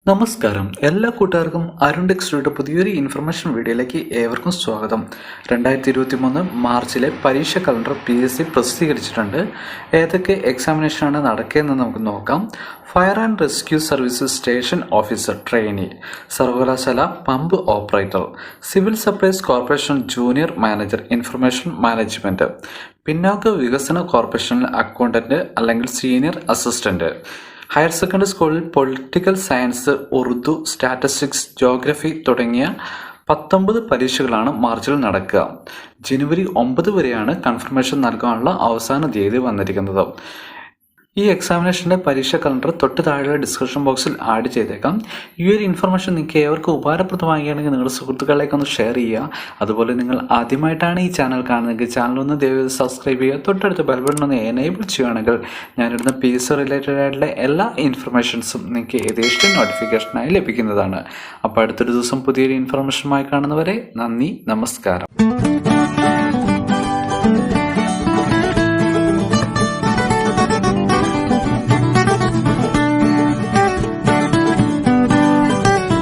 നമസ്കാരം, എല്ലാ കൂട്ടുകാർക്കും അരുൺ ടെക്സ്റ്റിയുടെ പുതിയൊരു ഇൻഫർമേഷൻ വീഡിയോയിലേക്ക് ഏവർക്കും സ്വാഗതം. 2023 മാർച്ചിലെ പരീക്ഷ കലണ്ടർ PSC പ്രസിദ്ധീകരിച്ചിട്ടുണ്ട്. ഏതൊക്കെ എക്സാമിനേഷനാണ് നടക്കുകയെന്ന് നമുക്ക് നോക്കാം. Fire and rescue services station officer trainee, സർവകലാശാല pump operator, civil supplies corporation junior manager information management, പിന്നോക്ക വികസന കോർപ്പറേഷനിൽ അക്കൗണ്ടന്റ് അല്ലെങ്കിൽ സീനിയർ അസിസ്റ്റന്റ്, ഹയർ സെക്കൻഡറി സ്കൂളിൽ political science, Urdu, statistics, geography തുടങ്ങിയ 19 പരീക്ഷകളാണ് മാർച്ചിൽ നടക്കുക. ജനുവരി 9 വരെയാണ് കൺഫർമേഷൻ നൽകാനുള്ള അവസാന തീയതി വന്നിരിക്കുന്നത്. ഈ എക്സാമിനേഷൻ്റെ പരീക്ഷ കലണ്ടർ തൊട്ട് താഴെയുള്ള ഡിസ്ക്രിപ്ഷൻ ബോക്സിൽ ആഡ് ചെയ്തേക്കാം. ഈ ഒരു ഇൻഫർമേഷൻ നിങ്ങൾക്ക് ഏവർക്കും ഉപകാരപ്രദമാകുകയാണെങ്കിൽ നിങ്ങളുടെ സുഹൃത്തുക്കളിലേക്ക് ഒന്ന് ഷെയർ ചെയ്യുക. അതുപോലെ നിങ്ങൾ ആദ്യമായിട്ടാണ് ഈ ചാനൽ കാണുന്നതെങ്കിൽ ചാനൽ ഒന്ന് ദയവായി സബ്സ്ക്രൈബ് ചെയ്യുക. തൊട്ടടുത്ത ബെൽ ബട്ടൺ ഒന്ന് എനേബിൾ ചെയ്യുകയാണെങ്കിൽ ഞാനിടുന്ന PSC റിലേറ്റഡ് ആയിട്ടുള്ള എല്ലാ ഇൻഫർമേഷൻസും നിങ്ങൾക്ക് ഏകദേശം നോട്ടിഫിക്കേഷനായി ലഭിക്കുന്നതാണ്. അപ്പോൾ അടുത്തൊരു ദിവസം പുതിയൊരു ഇൻഫർമേഷനുമായി കാണുന്നവരെ നന്ദി, നമസ്കാരം.